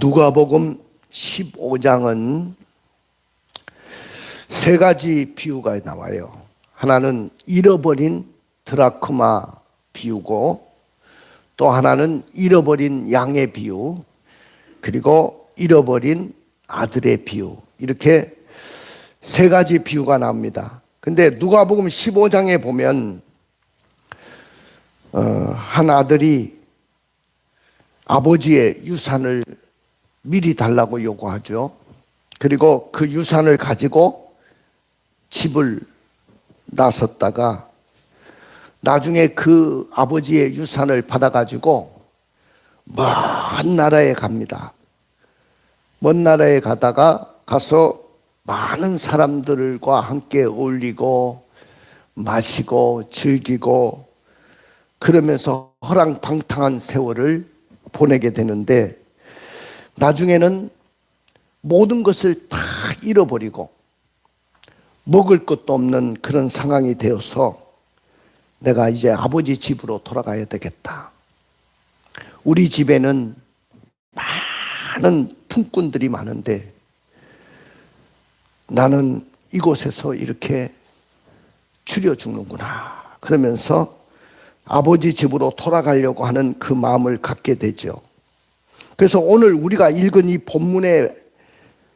누가복음 15장은 세 가지 비유가 나와요. 하나는 잃어버린 드라크마 비유고, 또 하나는 잃어버린 양의 비유, 그리고 잃어버린 아들의 비유, 이렇게 세 가지 비유가 나옵니다. 근데 누가복음 15장에 보면 한 아들이 아버지의 유산을 미리 달라고 요구하죠. 그리고 그 유산을 가지고 집을 나섰다가 나중에 그 아버지의 유산을 받아가지고 먼 나라에 갑니다. 먼 나라에 가서 많은 사람들과 함께 어울리고 마시고 즐기고 그러면서 허랑방탕한 세월을 보내게 되는데, 나중에는 모든 것을 다 잃어버리고 먹을 것도 없는 그런 상황이 되어서 내가 이제 아버지 집으로 돌아가야 되겠다. 우리 집에는 많은 품꾼들이 많은데 나는 이곳에서 이렇게 추려 죽는구나. 그러면서 아버지 집으로 돌아가려고 하는 그 마음을 갖게 되죠. 그래서 오늘 우리가 읽은 이 본문의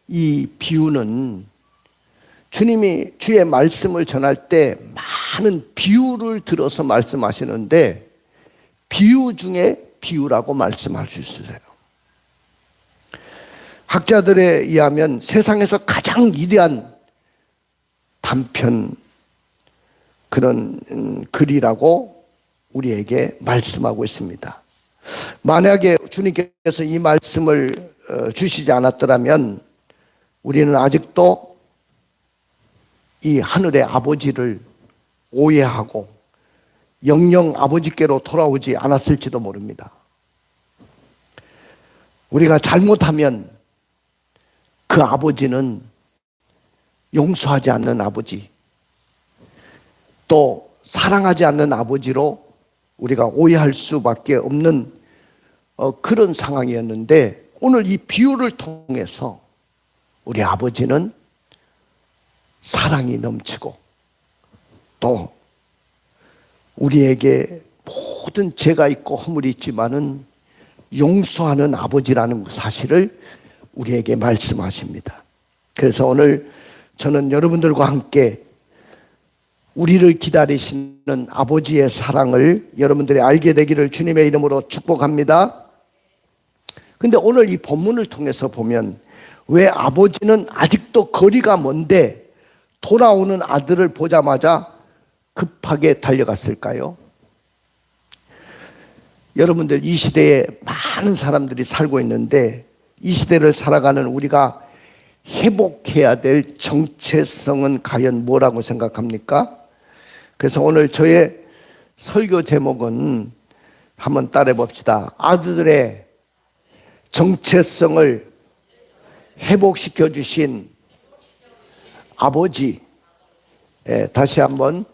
이 비유는 주님이 주의 말씀을 전할 때 많은 비유를 들어서 말씀하시는데, 비유 중에 비유라고 말씀할 수 있어요. 학자들에 의하면 세상에서 가장 위대한 단편 그런 글이라고 우리에게 말씀하고 있습니다. 만약에 주님께서 이 말씀을 주시지 않았더라면 우리는 아직도 이 하늘의 아버지를 오해하고 영영 아버지께로 돌아오지 않았을지도 모릅니다. 우리가 잘못하면 그 아버지는 용서하지 않는 아버지, 또 사랑하지 않는 아버지로 우리가 오해할 수밖에 없는 그런 상황이었는데, 오늘 이 비유를 통해서 우리 아버지는 사랑이 넘치고 또 우리에게 모든 죄가 있고 허물이 있지만은 용서하는 아버지라는 사실을 우리에게 말씀하십니다. 그래서 오늘 저는 여러분들과 함께 우리를 기다리시는 아버지의 사랑을 여러분들이 알게 되기를 주님의 이름으로 축복합니다. 근데 오늘 이 본문을 통해서 보면 왜 아버지는 아직도 거리가 먼데 돌아오는 아들을 보자마자 급하게 달려갔을까요? 여러분들, 이 시대에 많은 사람들이 살고 있는데 이 시대를 살아가는 우리가 회복해야 될 정체성은 과연 뭐라고 생각합니까? 그래서 오늘 저의 설교 제목은 한번 따라해 봅시다. 아들의 정체성을 회복시켜 주신 아버지. 다시 한번,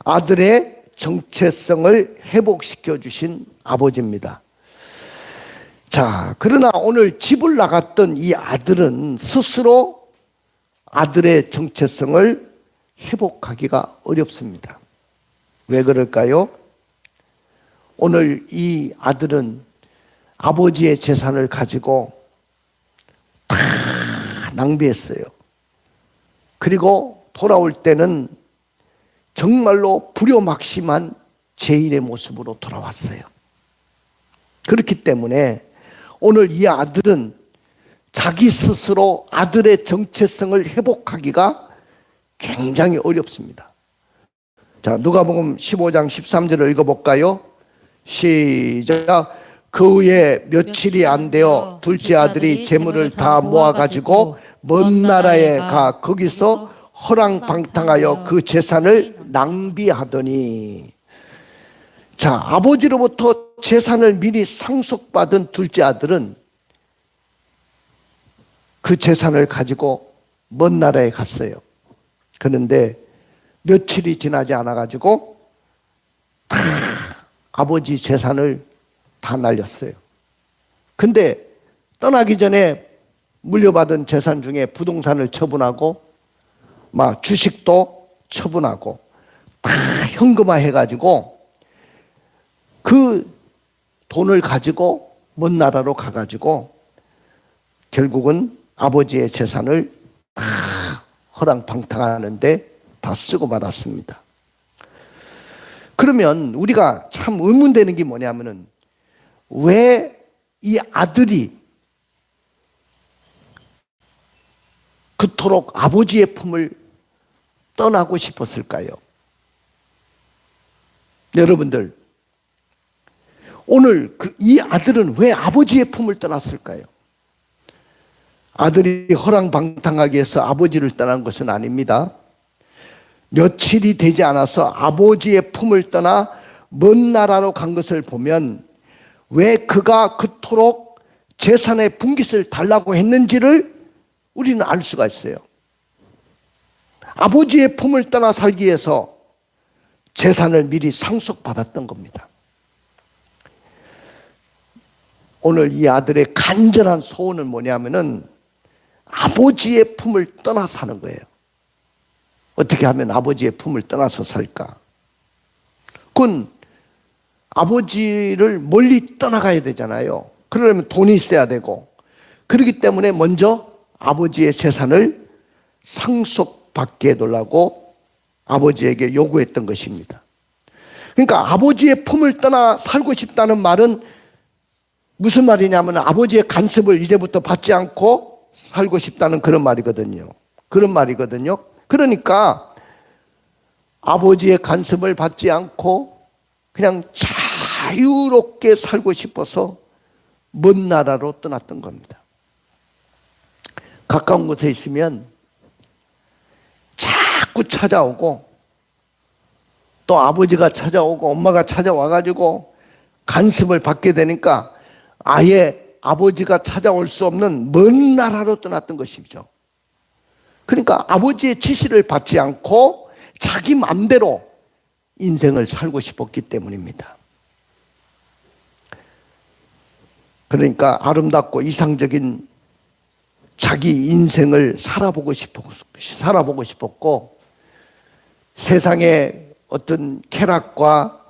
아들의 정체성을 회복시켜 주신 아버지입니다. 자, 그러나 오늘 집을 나갔던 이 아들은 스스로 아들의 정체성을 회복하기가 어렵습니다. 왜 그럴까요? 오늘 이 아들은 아버지의 재산을 가지고 다 낭비했어요. 그리고 돌아올 때는 정말로 불효막심한 죄인의 모습으로 돌아왔어요. 그렇기 때문에 오늘 이 아들은 자기 스스로 아들의 정체성을 회복하기가 굉장히 어렵습니다. 자, 누가복음 15장 13절을 읽어볼까요? 시작. 그 후에 며칠이 안 되어 둘째 아들이 재물을 다 모아가지고 먼 나라에 가 거기서 허랑방탕하여 그 재산을 낭비하더니. 자, 아버지로부터 재산을 미리 상속받은 둘째 아들은 그 재산을 가지고 먼 나라에 갔어요. 그런데 며칠이 지나지 않아가지고 다 아버지 재산을 다 날렸어요. 근데 떠나기 전에 물려받은 재산 중에 부동산을 처분하고 막 주식도 처분하고 다 현금화 해가지고 그 돈을 가지고 먼 나라로 가가지고 결국은 아버지의 재산을 다 허랑방탕하는데 다 쓰고 말았습니다. 그러면 우리가 참 의문되는 게 뭐냐면은 왜 이 아들이 그토록 아버지의 품을 떠나고 싶었을까요? 여러분들, 오늘 이 아들은 왜 아버지의 품을 떠났을까요? 아들이 허랑방탕하게 해서 아버지를 떠난 것은 아닙니다. 며칠이 되지 않아서 아버지의 품을 떠나 먼 나라로 간 것을 보면 왜 그가 그토록 재산의 분깃을 달라고 했는지를 우리는 알 수가 있어요. 아버지의 품을 떠나 살기 위해서 재산을 미리 상속받았던 겁니다. 오늘 이 아들의 간절한 소원은 뭐냐면은 아버지의 품을 떠나 사는 거예요. 어떻게 하면 아버지의 품을 떠나서 살까? 그건 아버지를 멀리 떠나가야 되잖아요. 그러려면 돈이 있어야 되고, 그렇기 때문에 먼저 아버지의 재산을 상속받게 해달라고 아버지에게 요구했던 것입니다. 그러니까 아버지의 품을 떠나 살고 싶다는 말은 무슨 말이냐면 아버지의 간섭을 이제부터 받지 않고 살고 싶다는 그런 말이거든요. 그러니까 아버지의 간섭을 받지 않고 그냥 자유롭게 살고 싶어서 먼 나라로 떠났던 겁니다. 가까운 곳에 있으면 자꾸 찾아오고 또 아버지가 찾아오고 엄마가 찾아와가지고 간섭을 받게 되니까 아예 아버지가 찾아올 수 없는 먼 나라로 떠났던 것이죠. 그러니까 아버지의 지시를 받지 않고 자기 마음대로 인생을 살고 싶었기 때문입니다. 그러니까 아름답고 이상적인 자기 인생을 살아보고 싶었고 세상의 어떤 쾌락과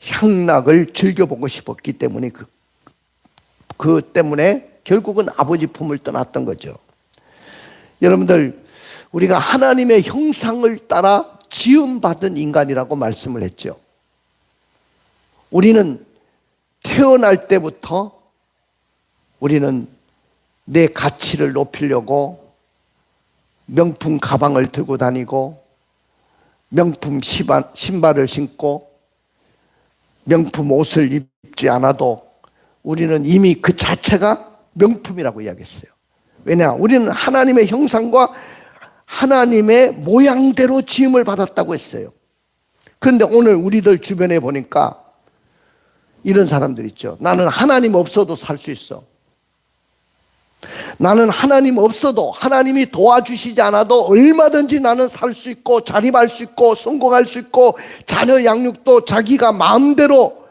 향락을 즐겨보고 싶었기 때문에 그 때문에 결국은 아버지 품을 떠났던 거죠. 여러분들, 우리가 하나님의 형상을 따라 지음받은 인간이라고 말씀을 했죠. 우리는 태어날 때부터 우리는 내 가치를 높이려고 명품 가방을 들고 다니고 명품 신발을 신고 명품 옷을 입지 않아도 우리는 이미 그 자체가 명품이라고 이야기했어요. 왜냐? 우리는 하나님의 형상과 하나님의 모양대로 지음을 받았다고 했어요. 그런데 오늘 우리들 주변에 보니까 이런 사람들 있죠. 나는 하나님 없어도 살 수 있어. 나는 하나님 없어도 하나님이 도와주시지 않아도 얼마든지 나는 살 수 있고 자립할 수 있고 성공할 수 있고 자녀 양육도 자기가 마음대로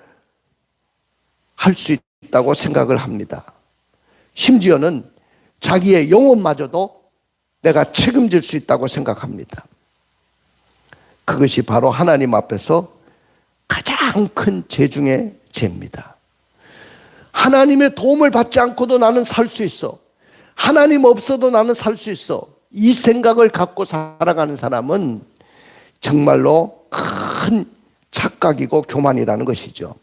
할 수 있다고 생각을 합니다. 심지어는 자기의 영혼마저도 내가 책임질 수 있다고 생각합니다. 그것이 바로 하나님 앞에서 가장 큰 죄 중에 죄입니다. 하나님의 도움을 받지 않고도 나는 살 수 있어. 하나님 없어도 나는 살 수 있어. 이 생각을 갖고 살아가는 사람은 정말로 큰 착각이고 교만이라는 것이죠.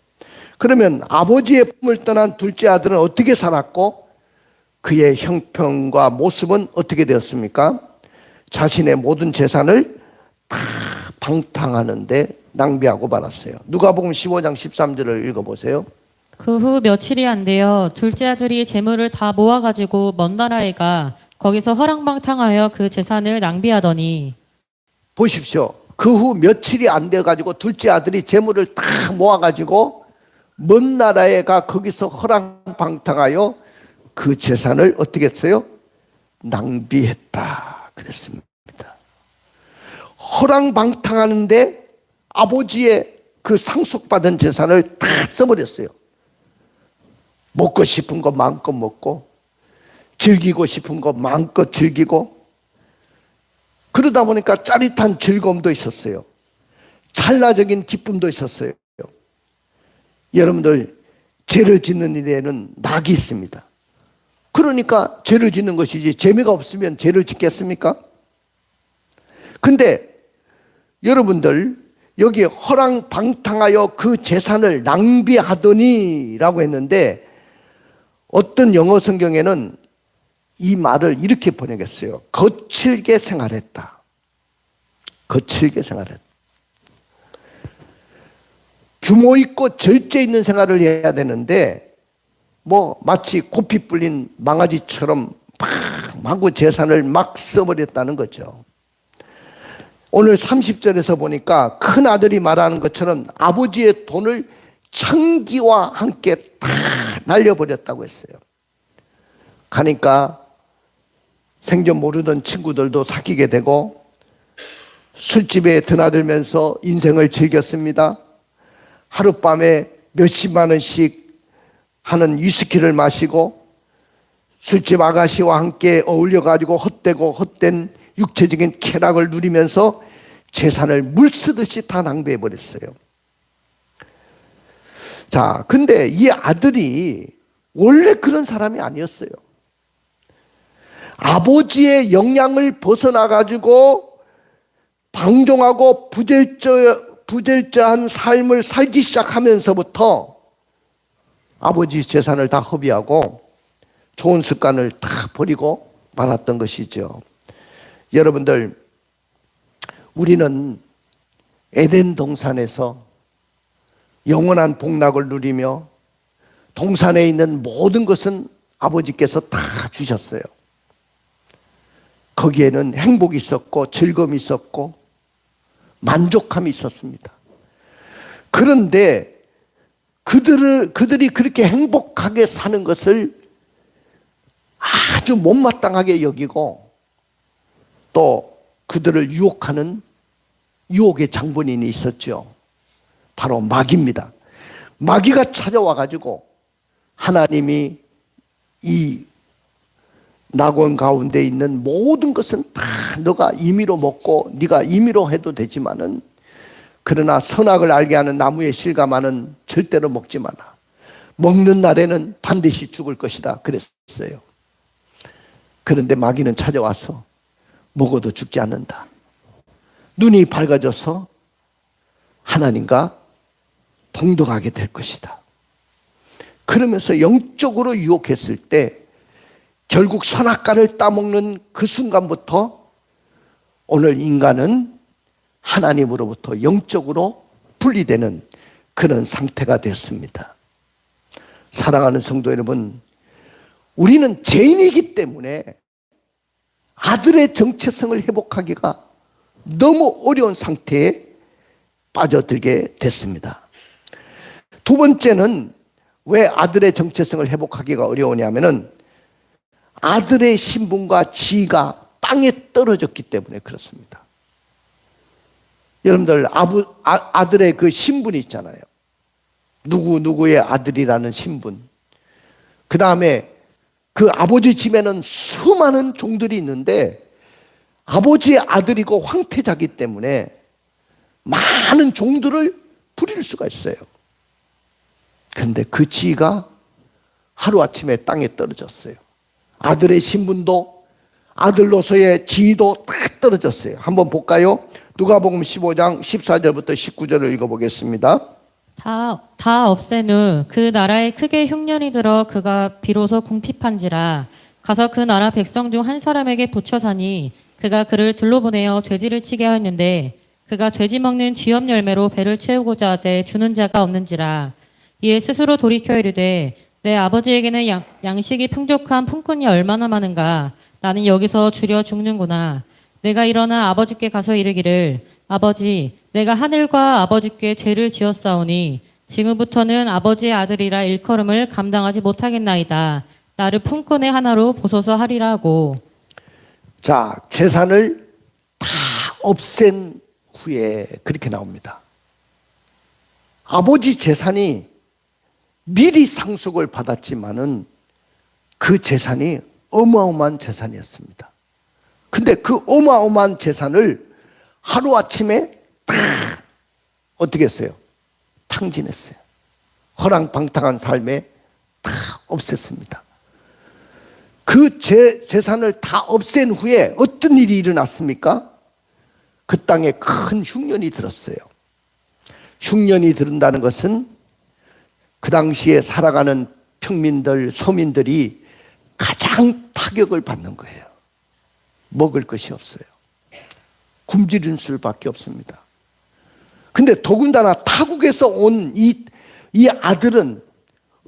그러면 아버지의 품을 떠난 둘째 아들은 어떻게 살았고 그의 형편과 모습은 어떻게 되었습니까? 자신의 모든 재산을 다 방탕하는데 낭비하고 말았어요. 누가복음 15장 13절을 읽어보세요. 그 후 며칠이 안 되어 둘째 아들이 재물을 다 모아가지고 먼 나라에 가 거기서 허랑방탕하여 그 재산을 낭비하더니. 보십시오. 그 후 며칠이 안 돼가지고 둘째 아들이 재물을 다 모아가지고 먼 나라에 가 거기서 허랑방탕하여 그 재산을 어떻게 했어요? 낭비했다 그랬습니다. 허랑방탕하는데 아버지의 그 상속받은 재산을 다 써버렸어요. 먹고 싶은 거 마음껏 먹고 즐기고 싶은 거 마음껏 즐기고, 그러다 보니까 짜릿한 즐거움도 있었어요. 찰나적인 기쁨도 있었어요. 여러분들, 죄를 짓는 일에는 낙이 있습니다. 그러니까 죄를 짓는 것이지, 재미가 없으면 죄를 짓겠습니까? 근데 여러분들, 여기 허랑방탕하여 그 재산을 낭비하더니 라고 했는데, 어떤 영어 성경에는 이 말을 이렇게 번역했어요. 거칠게 생활했다. 거칠게 생활했다. 규모 있고 절제 있는 생활을 해야 되는데, 마치 고피 불린 망아지처럼 마구 재산을 막 써버렸다는 거죠. 오늘 30절에서 보니까 큰 아들이 말하는 것처럼 아버지의 돈을 청기와 함께 다 날려버렸다고 했어요. 가니까 생전 모르던 친구들도 사귀게 되고, 술집에 드나들면서 인생을 즐겼습니다. 하룻밤에 몇십만 원씩 하는 위스키를 마시고, 술집 아가씨와 함께 어울려가지고 헛되고 헛된 육체적인 쾌락을 누리면서 재산을 물쓰듯이 다 낭비해버렸어요. 자, 근데 이 아들이 원래 그런 사람이 아니었어요. 아버지의 영향을 벗어나가지고 방종하고 부절저한 삶을 살기 시작하면서부터 아버지 재산을 다 허비하고 좋은 습관을 다 버리고 말았던 것이죠. 여러분들, 우리는 에덴 동산에서 영원한 복락을 누리며 동산에 있는 모든 것은 아버지께서 다 주셨어요. 거기에는 행복이 있었고 즐거움이 있었고 만족함이 있었습니다. 그런데 그들이 그렇게 행복하게 사는 것을 아주 못마땅하게 여기고, 또 그들을 유혹하는 유혹의 장본인이 있었죠. 바로 마귀입니다. 마귀가 찾아와 가지고 하나님이 이 낙원 가운데 있는 모든 것은 다 너가 임의로 먹고 네가 임의로 해도 되지만은, 그러나 선악을 알게 하는 나무의 실과만은 절대로 먹지 마라. 먹는 날에는 반드시 죽을 것이다 그랬어요. 그런데 마귀는 찾아와서 먹어도 죽지 않는다. 눈이 밝아져서 하나님과 동등하게 될 것이다. 그러면서 영적으로 유혹했을 때 결국 선악과를 따먹는 그 순간부터 오늘 인간은 하나님으로부터 영적으로 분리되는 그런 상태가 됐습니다. 사랑하는 성도 여러분, 우리는 죄인이기 때문에 아들의 정체성을 회복하기가 너무 어려운 상태에 빠져들게 됐습니다. 두 번째는 왜 아들의 정체성을 회복하기가 어려우냐면은 아들의 신분과 지위가 땅에 떨어졌기 때문에 그렇습니다. 여러분들, 아들의 그 신분이 있잖아요. 누구의 아들이라는 신분. 그 다음에 그 아버지 집에는 수많은 종들이 있는데 아버지의 아들이고 황태자기 때문에 많은 종들을 부릴 수가 있어요. 그런데 그 지위가 하루아침에 땅에 떨어졌어요. 아들의 신분도 아들로서의 지위도 다 떨어졌어요. 한번 볼까요? 누가복음 15장 14절부터 19절을 읽어보겠습니다. 다 없앤 후 그 나라에 크게 흉년이 들어 그가 비로소 궁핍한지라 가서 그 나라 백성 중 한 사람에게 붙여 사니 그가 그를 들러보내어 돼지를 치게 하였는데 그가 돼지 먹는 쥐염 열매로 배를 채우고자 하되 주는 자가 없는지라. 이에 스스로 돌이켜 이르되 내 아버지에게는 양식이 풍족한 품꾼이 얼마나 많은가. 나는 여기서 주려 죽는구나. 내가 일어나 아버지께 가서 이르기를 아버지, 내가 하늘과 아버지께 죄를 지었사오니 지금부터는 아버지의 아들이라 일컬음을 감당하지 못하겠나이다. 나를 품꾼의 하나로 보소서 하리라 하고. 자, 재산을 다 없앤 후에 그렇게 나옵니다. 아버지 재산이 미리 상속을 받았지만은 그 재산이 어마어마한 재산이었습니다. 근데 그 어마어마한 재산을 하루아침에 다 어떻게 했어요? 탕진했어요. 허랑방탕한 삶에 다 없앴습니다. 그 재산을 다 없앤 후에 어떤 일이 일어났습니까? 그 땅에 큰 흉년이 들었어요. 흉년이 들은다는 것은 그 당시에 살아가는 평민들, 서민들이 가장 타격을 받는 거예요. 먹을 것이 없어요. 굶주린 수밖에 없습니다. 근데 더군다나 타국에서 온 이 아들은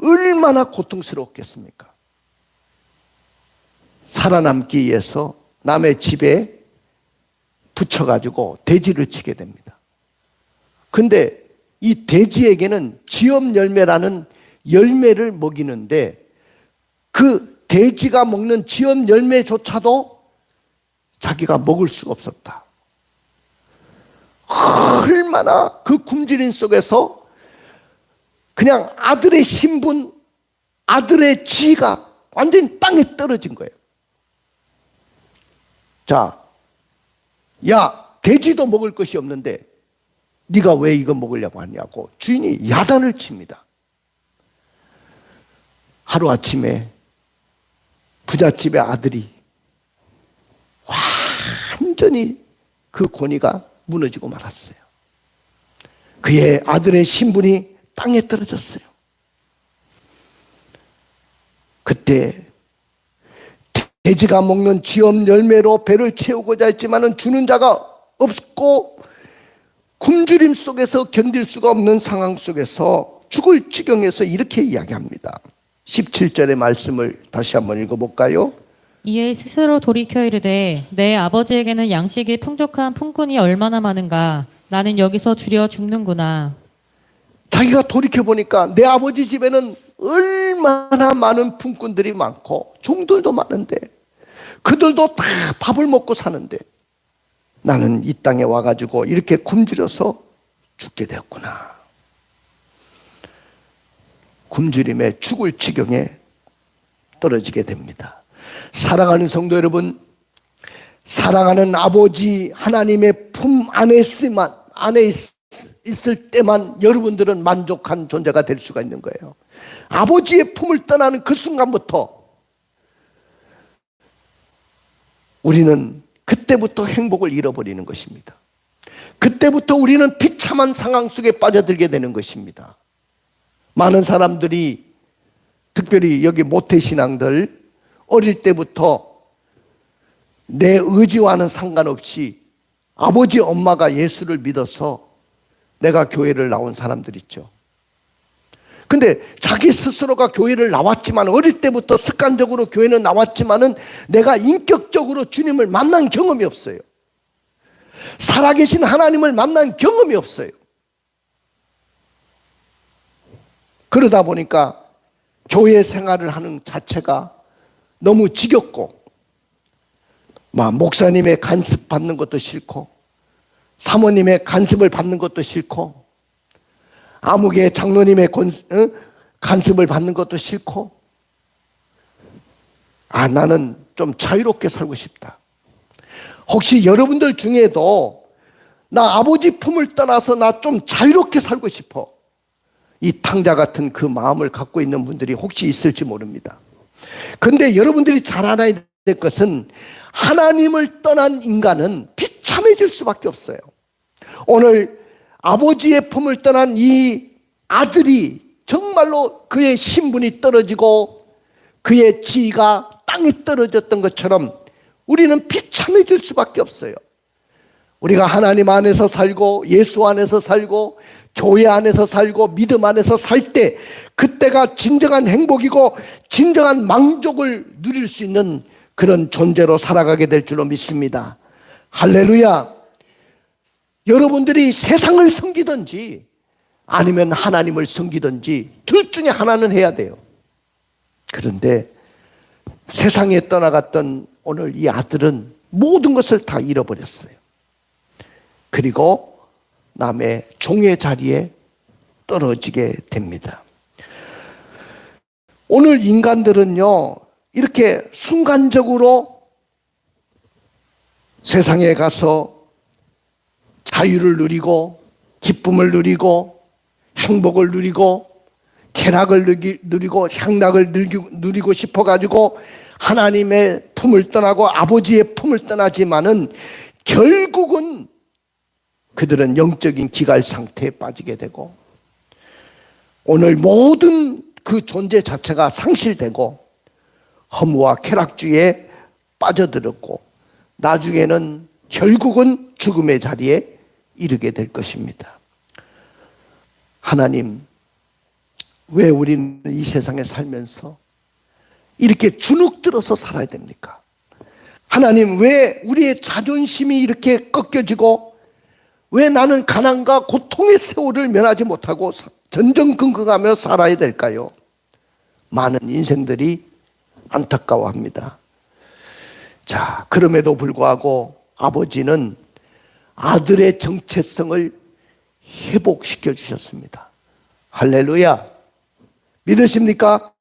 얼마나 고통스러웠겠습니까? 살아남기 위해서 남의 집에 붙여가지고 돼지를 치게 됩니다. 근데 이 돼지에게는 지엄 열매라는 열매를 먹이는데 그 돼지가 먹는 지엄 열매조차도 자기가 먹을 수가 없었다. 얼마나 그 굶주림 속에서 그냥 아들의 신분, 아들의 지위가 완전히 땅에 떨어진 거예요. 자, 야, 돼지도 먹을 것이 없는데 네가 왜 이거 먹으려고 하냐고 주인이 야단을 칩니다. 하루아침에 부잣집의 아들이 완전히 그 권위가 무너지고 말았어요. 그의 아들의 신분이 땅에 떨어졌어요. 그때 돼지가 먹는 지엄 열매로 배를 채우고자 했지만 주는 자가 없고 굶주림 속에서 견딜 수가 없는 상황 속에서 죽을 지경에서 이렇게 이야기합니다. 17절의 말씀을 다시 한번 읽어볼까요? 이에 스스로 돌이켜 이르되 내 아버지에게는 양식이 풍족한 품꾼이 얼마나 많은가. 나는 여기서 주려 죽는구나. 자기가 돌이켜보니까 내 아버지 집에는 얼마나 많은 품꾼들이 많고 종들도 많은데 그들도 다 밥을 먹고 사는데 나는 이 땅에 와가지고 이렇게 굶주려서 죽게 되었구나. 굶주림에 죽을 지경에 떨어지게 됩니다. 사랑하는 성도 여러분, 사랑하는 아버지 하나님의 품 안에 있을 때만 여러분들은 만족한 존재가 될 수가 있는 거예요. 아버지의 품을 떠나는 그 순간부터 우리는 그때부터 행복을 잃어버리는 것입니다. 그때부터 우리는 비참한 상황 속에 빠져들게 되는 것입니다. 많은 사람들이 특별히 여기 모태신앙들 어릴 때부터 내 의지와는 상관없이 아버지 엄마가 예수를 믿어서 내가 교회를 나온 사람들 있죠. 근데 자기 스스로가 교회를 나왔지만 어릴 때부터 습관적으로 교회는 나왔지만은 내가 인격적으로 주님을 만난 경험이 없어요. 살아계신 하나님을 만난 경험이 없어요. 그러다 보니까 교회 생활을 하는 자체가 너무 지겹고 목사님의 간섭 받는 것도 싫고 사모님의 간섭을 받는 것도 싫고 아무개 장로님의 간섭을 받는 것도 싫고 나는 좀 자유롭게 살고 싶다. 혹시 여러분들 중에도 나 아버지 품을 떠나서 나 좀 자유롭게 살고 싶어, 이 탕자 같은 그 마음을 갖고 있는 분들이 혹시 있을지 모릅니다. 그런데 여러분들이 잘 알아야 될 것은 하나님을 떠난 인간은 비참해질 수밖에 없어요. 오늘 아버지의 품을 떠난 이 아들이 정말로 그의 신분이 떨어지고 그의 지위가 땅에 떨어졌던 것처럼 우리는 비참해질 수밖에 없어요. 우리가 하나님 안에서 살고 예수 안에서 살고 교회 안에서 살고 믿음 안에서 살 때 그때가 진정한 행복이고 진정한 만족을 누릴 수 있는 그런 존재로 살아가게 될 줄로 믿습니다. 할렐루야. 여러분들이 세상을 섬기든지 아니면 하나님을 섬기든지 둘 중에 하나는 해야 돼요. 그런데 세상에 떠나갔던 오늘 이 아들은 모든 것을 다 잃어버렸어요. 그리고 남의 종의 자리에 떨어지게 됩니다. 오늘 인간들은요, 이렇게 순간적으로 세상에 가서 자유를 누리고 기쁨을 누리고 행복을 누리고 쾌락을 누리고 향락을 누리고 싶어가지고 하나님의 품을 떠나고 아버지의 품을 떠나지만은 결국은 그들은 영적인 기갈 상태에 빠지게 되고 오늘 모든 그 존재 자체가 상실되고 허무와 쾌락주의에 빠져들었고 나중에는 결국은 죽음의 자리에 이르게 될 것입니다. 하나님, 왜 우리는 이 세상에 살면서 이렇게 주눅들어서 살아야 됩니까? 하나님, 왜 우리의 자존심이 이렇게 꺾여지고 왜 나는 가난과 고통의 세월을 면하지 못하고 전전긍긍하며 살아야 될까요? 많은 인생들이 안타까워합니다. 자, 그럼에도 불구하고 아버지는 아들의 정체성을 회복시켜 주셨습니다. 할렐루야. 믿으십니까?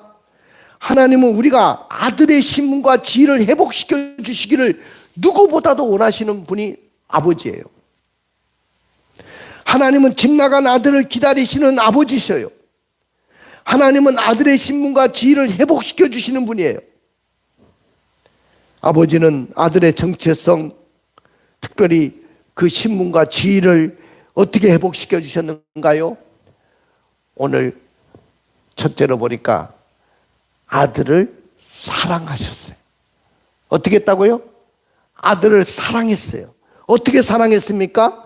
하나님은 우리가 아들의 신분과 지위를 회복시켜 주시기를 누구보다도 원하시는 분이 아버지예요. 하나님은 집 나간 아들을 기다리시는 아버지셔요. 하나님은 아들의 신분과 지위를 회복시켜 주시는 분이에요. 아버지는 아들의 정체성, 특별히 그 신분과 지위를 어떻게 회복시켜 주셨는가요? 오늘 첫째로 보니까 아들을 사랑하셨어요. 어떻게 했다고요? 아들을 사랑했어요. 어떻게 사랑했습니까?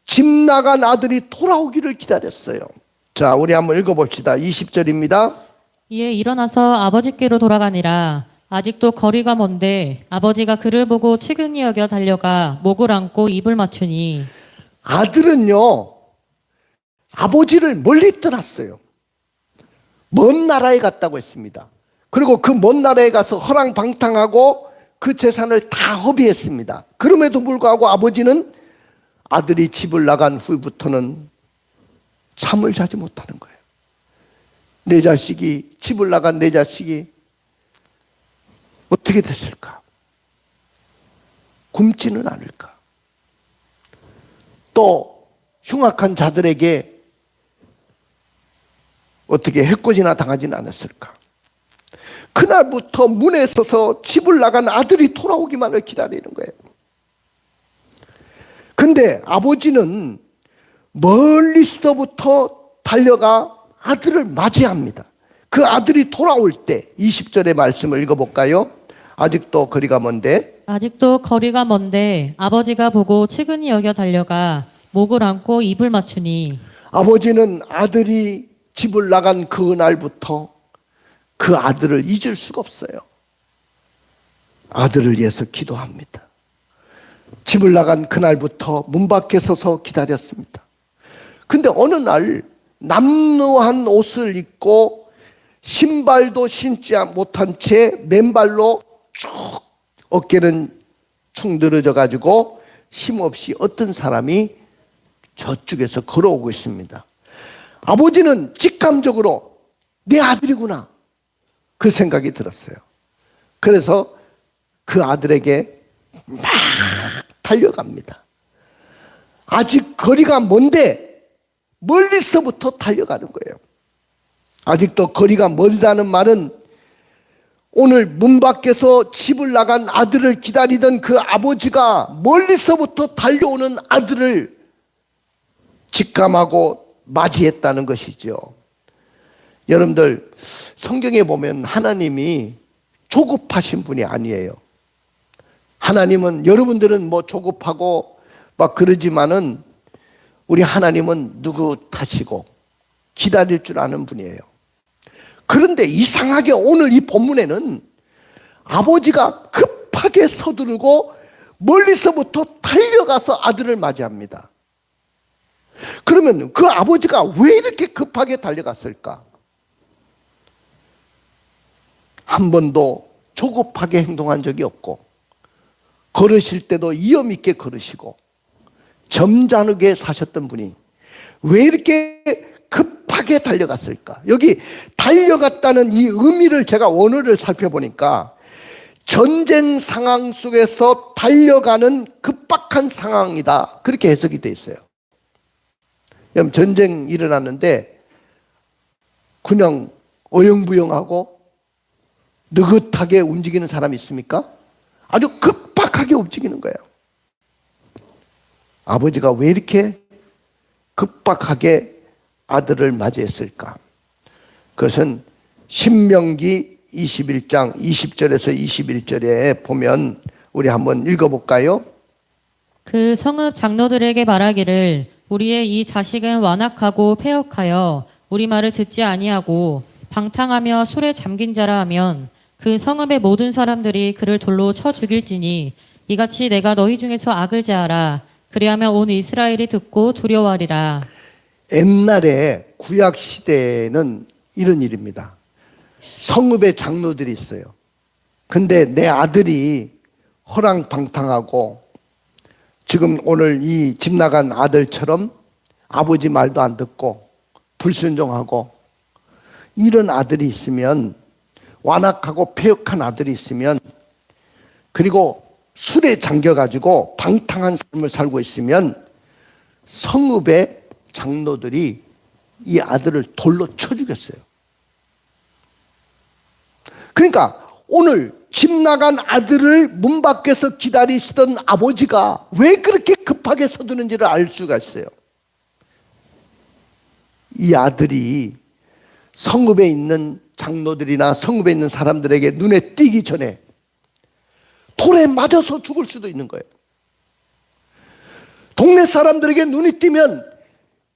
집 나간 아들이 돌아오기를 기다렸어요. 자, 우리 한번 읽어봅시다. 20절입니다. 이에 일어나서 아버지께로 돌아가니라. 아직도 거리가 먼데 아버지가 그를 보고 측은히 여겨 달려가 목을 안고 입을 맞추니 아들은요, 아버지를 멀리 떠났어요. 먼 나라에 갔다고 했습니다. 그리고 그 먼 나라에 가서 허랑방탕하고 그 재산을 다 허비했습니다. 그럼에도 불구하고 아버지는 아들이 집을 나간 후부터는 잠을 자지 못하는 거예요. 내 자식이, 집을 나간 내 자식이 어떻게 됐을까? 굶지는 않을까? 또 흉악한 자들에게 어떻게 해코지나 당하지는 않았을까? 그날부터 문에 서서 집을 나간 아들이 돌아오기만을 기다리는 거예요. 근데 아버지는 멀리서부터 달려가 아들을 맞이합니다. 그 아들이 돌아올 때 20절의 말씀을 읽어볼까요? 아직도 거리가 먼데 아버지가 보고 측은히 여겨 달려가 목을 안고 입을 맞추니 아버지는 아들이 집을 나간 그 날부터 그 아들을 잊을 수가 없어요. 아들을 위해서 기도합니다. 집을 나간 그날부터 문 밖에 서서 기다렸습니다. 근데 어느 날 남루한 옷을 입고 신발도 신지 못한 채 맨발로 쭉 어깨는 축 늘어져 가지고 힘없이 어떤 사람이 저쪽에서 걸어오고 있습니다. 아버지는 직감적으로 내 아들이구나 그 생각이 들었어요. 그래서 그 아들에게 막 달려갑니다. 아직 거리가 먼데 멀리서부터 달려가는 거예요. 아직도 거리가 멀다는 말은 오늘 문 밖에서 집을 나간 아들을 기다리던 그 아버지가 멀리서부터 달려오는 아들을 직감하고 맞이했다는 것이죠. 여러분들, 성경에 보면 하나님이 조급하신 분이 아니에요. 하나님은, 여러분들은 뭐 조급하고 막 그러지만은 우리 하나님은 느긋하시고 기다릴 줄 아는 분이에요. 그런데 이상하게 오늘 이 본문에는 아버지가 급하게 서두르고 멀리서부터 달려가서 아들을 맞이합니다. 그러면 그 아버지가 왜 이렇게 급하게 달려갔을까? 한 번도 조급하게 행동한 적이 없고 걸으실 때도 위엄 있게 걸으시고 점잖게 사셨던 분이 왜 이렇게 급하게 달려갔을까? 여기 달려갔다는 이 의미를 제가 원어를 살펴보니까 전쟁 상황 속에서 달려가는 급박한 상황이다. 그렇게 해석이 돼 있어요. 여러분, 전쟁 일어났는데 그냥 어영부영하고 느긋하게 움직이는 사람이 있습니까? 아주 급박하게 움직이는 거예요. 아버지가 왜 이렇게 급박하게 아들을 맞이했을까? 그것은 신명기 21장 20절에서 21절에 보면 우리 한번 읽어볼까요? 그 성읍 장로들에게 말하기를 우리의 이 자식은 완악하고 패역하여 우리 말을 듣지 아니하고 방탕하며 술에 잠긴 자라 하면 그 성읍의 모든 사람들이 그를 돌로 쳐 죽일지니 이같이 내가 너희 중에서 악을 제하라. 그리하면 온 이스라엘이 듣고 두려워하리라. 옛날에 구약 시대에는 이런 일입니다. 성읍에 장로들이 있어요. 근데 내 아들이 허랑방탕하고 지금 오늘 이 집 나간 아들처럼 아버지 말도 안 듣고 불순종하고 이런 아들이 있으면, 완악하고 패역한 아들이 있으면, 그리고 술에 잠겨가지고 방탕한 삶을 살고 있으면 성읍의 장로들이 이 아들을 돌로 쳐 죽였어요. 그러니까 오늘 집 나간 아들을 문 밖에서 기다리시던 아버지가 왜 그렇게 급하게 서두는지를 알 수가 있어요. 이 아들이 성읍에 있는 장로들이나 성읍에 있는 사람들에게 눈에 띄기 전에 돌에 맞아서 죽을 수도 있는 거예요. 동네 사람들에게 눈이 띄면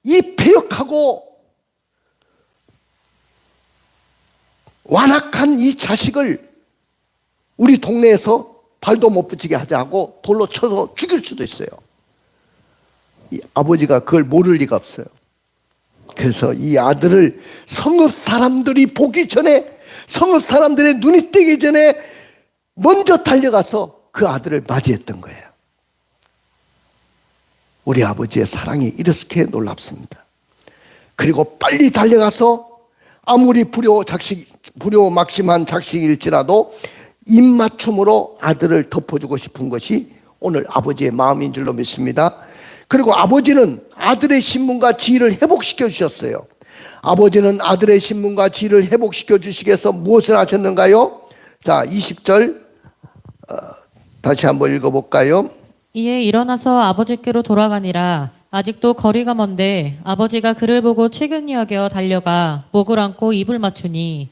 이 패역하고 완악한 이 자식을 우리 동네에서 발도 못 붙이게 하지 하고 돌로 쳐서 죽일 수도 있어요. 이 아버지가 그걸 모를 리가 없어요. 그래서 이 아들을 성읍 사람들이 보기 전에, 성읍 사람들의 눈이 띄기 전에 먼저 달려가서 그 아들을 맞이했던 거예요. 우리 아버지의 사랑이 이렇게 놀랍습니다. 그리고 빨리 달려가서 아무리 불효막심한 자식일지라도 입맞춤으로 아들을 덮어주고 싶은 것이 오늘 아버지의 마음인 줄로 믿습니다. 그리고 아버지는 아들의 신분과 지위를 회복시켜 주셨어요. 아버지는 아들의 신분과 지위를 회복시켜 주시기 위해서 무엇을 하셨는가요? 자, 20절 다시 한번 읽어볼까요? 이에 일어나서 아버지께로 돌아가니라. 아직도 거리가 먼데 아버지가 그를 보고 측은히 여겨 달려가 목을 안고 입을 맞추니,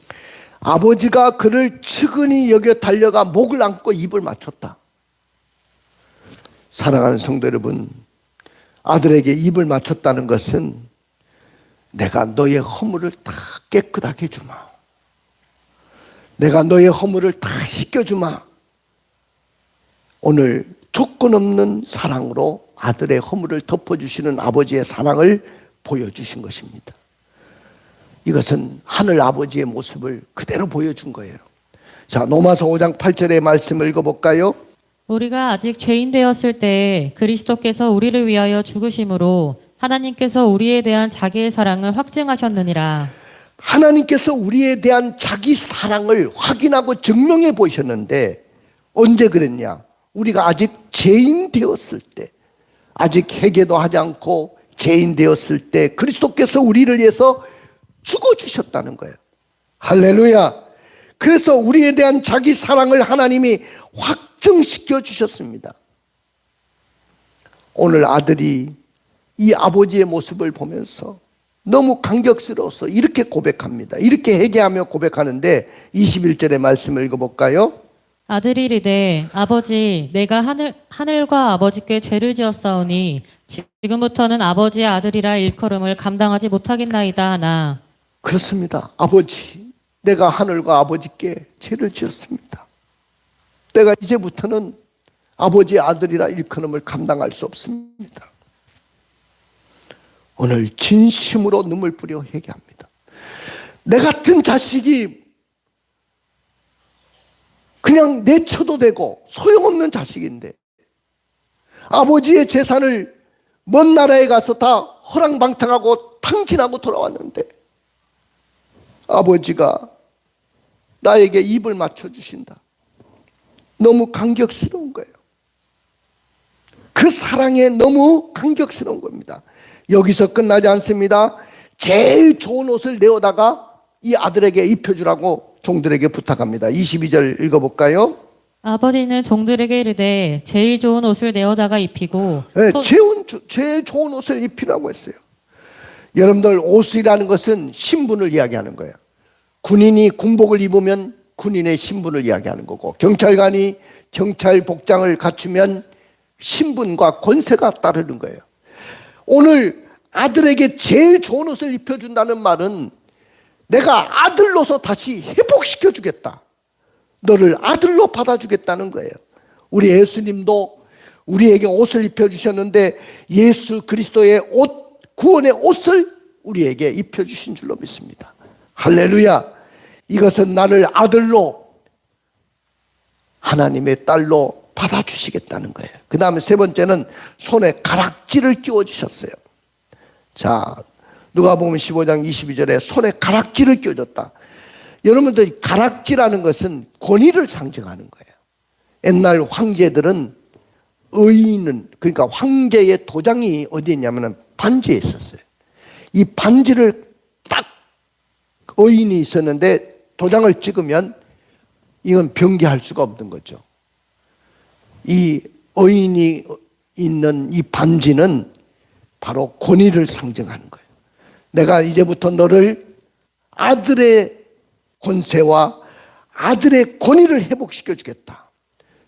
아버지가 그를 측은히 여겨 달려가 목을 안고 입을 맞췄다. 사랑하는 성도 여러분, 아들에게 입을 맞췄다는 것은 내가 너의 허물을 다 깨끗하게 해주마, 내가 너의 허물을 다 씻겨주마. 오늘 조건 없는 사랑으로 아들의 허물을 덮어주시는 아버지의 사랑을 보여주신 것입니다. 이것은 하늘 아버지의 모습을 그대로 보여준 거예요. 자, 로마서 5장 8절의 말씀을 읽어볼까요? 우리가 아직 죄인 되었을 때에 그리스도께서 우리를 위하여 죽으심으로 하나님께서 우리에 대한 자기의 사랑을 확증하셨느니라. 하나님께서 우리에 대한 자기 사랑을 확인하고 증명해 보이셨는데 언제 그랬냐? 우리가 아직 죄인 되었을 때, 아직 회개도 하지 않고 죄인 되었을 때 그리스도께서 우리를 위해서 죽어주셨다는 거예요. 할렐루야. 그래서 우리에 대한 자기 사랑을 하나님이 확증시켜 주셨습니다. 오늘 아들이 이 아버지의 모습을 보면서 너무 감격스러워서 이렇게 고백합니다. 이렇게 회개하며 고백하는데 21절의 말씀을 읽어볼까요? 아들이 이르되 아버지, 내가 하늘과 아버지께 죄를 지었사오니 지금부터는 아버지의 아들이라 일컬음을 감당하지 못하겠나이다 하나. 그렇습니다. 아버지, 내가 하늘과 아버지께 죄를 지었습니다. 내가 이제부터는 아버지의 아들이라 일컬음을 감당할 수 없습니다. 오늘 진심으로 눈물 뿌려 회개합니다. 내 같은 자식이 그냥 내쳐도 되고 소용없는 자식인데 아버지의 재산을 먼 나라에 가서 다 허랑방탕하고 탕진하고 돌아왔는데 아버지가 나에게 입을 맞춰주신다. 너무 감격스러운 거예요. 그 사랑에 너무 감격스러운 겁니다. 여기서 끝나지 않습니다. 제일 좋은 옷을 내어다가 이 아들에게 입혀주라고 종들에게 부탁합니다. 22절 읽어볼까요? 아버지는 종들에게 이르되 제일 좋은 옷을 내어다가 입히고 네, 제일 좋은 옷을 입히라고 했어요. 여러분들, 옷이라는 것은 신분을 이야기하는 거예요. 군인이 군복을 입으면 군인의 신분을 이야기하는 거고, 경찰관이 경찰 복장을 갖추면 신분과 권세가 따르는 거예요. 오늘 아들에게 제일 좋은 옷을 입혀준다는 말은 내가 아들로서 다시 회복시켜 주겠다. 너를 아들로 받아주겠다는 거예요. 우리 예수님도 우리에게 옷을 입혀주셨는데 예수 그리스도의 옷, 구원의 옷을 우리에게 입혀주신 줄로 믿습니다. 할렐루야. 이것은 나를 아들로, 하나님의 딸로 받아주시겠다는 거예요. 그 다음에 세 번째는 손에 가락지를 끼워주셨어요. 자, 누가복음 15장 22절에 손에 가락지를 끼워줬다. 여러분들, 가락지라는 것은 권위를 상징하는 거예요. 옛날 황제들은 의인은, 그러니까 황제의 도장이 어디 있냐면 반지에 있었어요. 이 반지를 딱 의인이 있었는데 도장을 찍으면 이건 변개할 수가 없는 거죠. 이 의인이 있는 이 반지는 바로 권위를 상징하는 거예요. 내가 이제부터 너를 아들의 권세와 아들의 권위를 회복시켜 주겠다.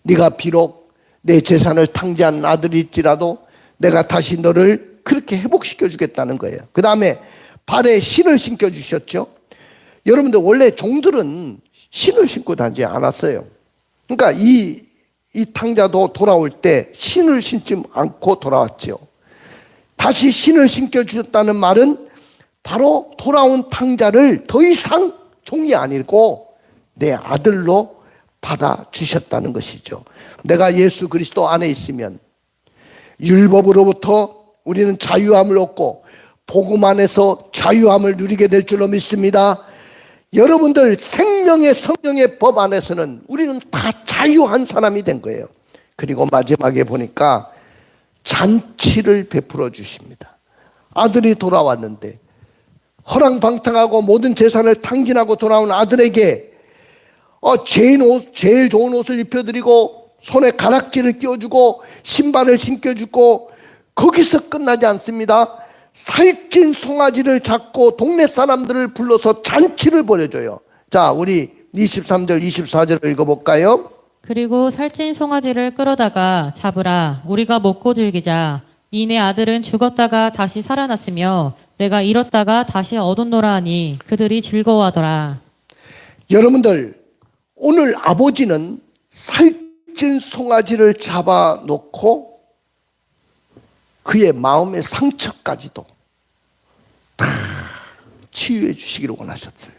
네가 비록 내 재산을 탕제한 아들일지라도 내가 다시 너를 그렇게 회복시켜 주겠다는 거예요. 그 다음에 발에 신을 신겨 주셨죠. 여러분들, 원래 종들은 신을 신고 다니지 않았어요. 그러니까 이 탕자도 돌아올 때 신을 신지 않고 돌아왔죠. 다시 신을 신겨 주셨다는 말은 바로 돌아온 탕자를 더 이상 종이 아니고 내 아들로 받아주셨다는 것이죠. 내가 예수 그리스도 안에 있으면 율법으로부터 우리는 자유함을 얻고 복음 안에서 자유함을 누리게 될 줄로 믿습니다. 여러분들, 생명의 성령의 법 안에서는 우리는 다 자유한 사람이 된 거예요. 그리고 마지막에 보니까 잔치를 베풀어 주십니다. 아들이 돌아왔는데 허랑방탕하고 모든 재산을 탕진하고 돌아온 아들에게 제일 좋은 옷을 입혀드리고 손에 가락지를 끼워주고 신발을 신겨주고, 거기서 끝나지 않습니다. 살찐 송아지를 잡고 동네 사람들을 불러서 잔치를 벌여줘요. 자, 우리 23절 24절을 읽어볼까요? 그리고 살찐 송아지를 끌어다가 잡으라. 우리가 먹고 즐기자. 이내 아들은 죽었다가 다시 살아났으며 내가 잃었다가 다시 얻었노라 하니 그들이 즐거워하더라. 여러분들, 오늘 아버지는 살찐 송아지를 잡아놓고 그의 마음의 상처까지도 다 치유해 주시기를 원하셨어요.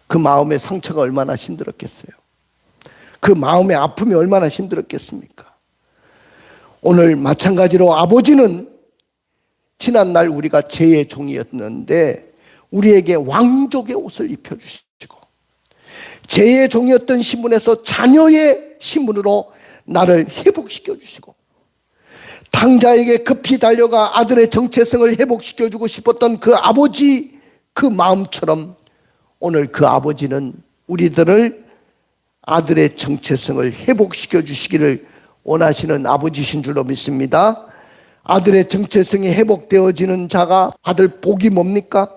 그 마음의 상처가 얼마나 힘들었겠어요. 그 마음의 아픔이 얼마나 힘들었겠습니까? 오늘 마찬가지로 아버지는 지난날 우리가 죄의 종이었는데 우리에게 왕족의 옷을 입혀주시고, 죄의 종이었던 신분에서 자녀의 신분으로 나를 회복시켜 주시고, 탕자에게 급히 달려가 아들의 정체성을 회복시켜주고 싶었던 그 아버지, 그 마음처럼 오늘 그 아버지는 우리들을 아들의 정체성을 회복시켜 주시기를 원하시는 아버지신 줄로 믿습니다. 아들의 정체성이 회복되어지는 자가 받을 복이 뭡니까?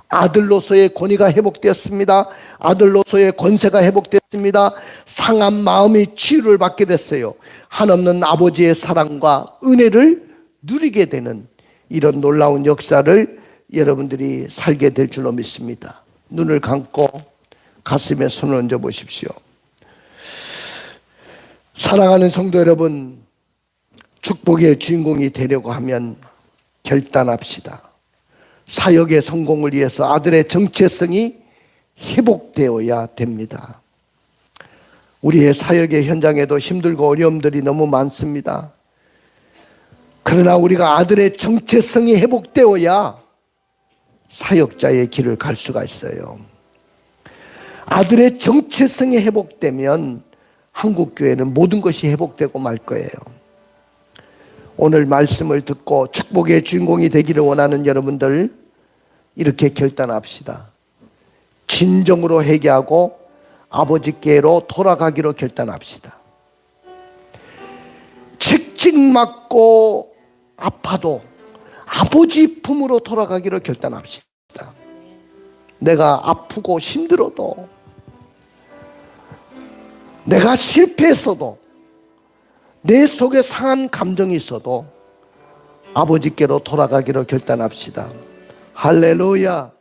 아들로서의 권위가 회복되었습니다. 아들로서의 권세가 회복됐습니다. 상한 마음이 치유를 받게 됐어요. 한없는 아버지의 사랑과 은혜를 누리게 되는 이런 놀라운 역사를 여러분들이 살게 될 줄로 믿습니다. 눈을 감고 가슴에 손을 얹어 보십시오. 사랑하는 성도 여러분, 축복의 주인공이 되려고 하면 결단합시다. 사역의 성공을 위해서 아들의 정체성이 회복되어야 됩니다. 우리의 사역의 현장에도 힘들고 어려움들이 너무 많습니다. 그러나 우리가 아들의 정체성이 회복되어야 사역자의 길을 갈 수가 있어요. 아들의 정체성이 회복되면 한국교회는 모든 것이 회복되고 말 거예요. 오늘 말씀을 듣고 축복의 주인공이 되기를 원하는 여러분들, 이렇게 결단합시다. 진정으로 회개하고 아버지께로 돌아가기로 결단합시다. 책찍 맞고 아파도 아버지 품으로 돌아가기로 결단합시다. 내가 아프고 힘들어도, 내가 실패했어도, 내 속에 상한 감정이 있어도 아버지께로 돌아가기로 결단합시다. 할렐루야.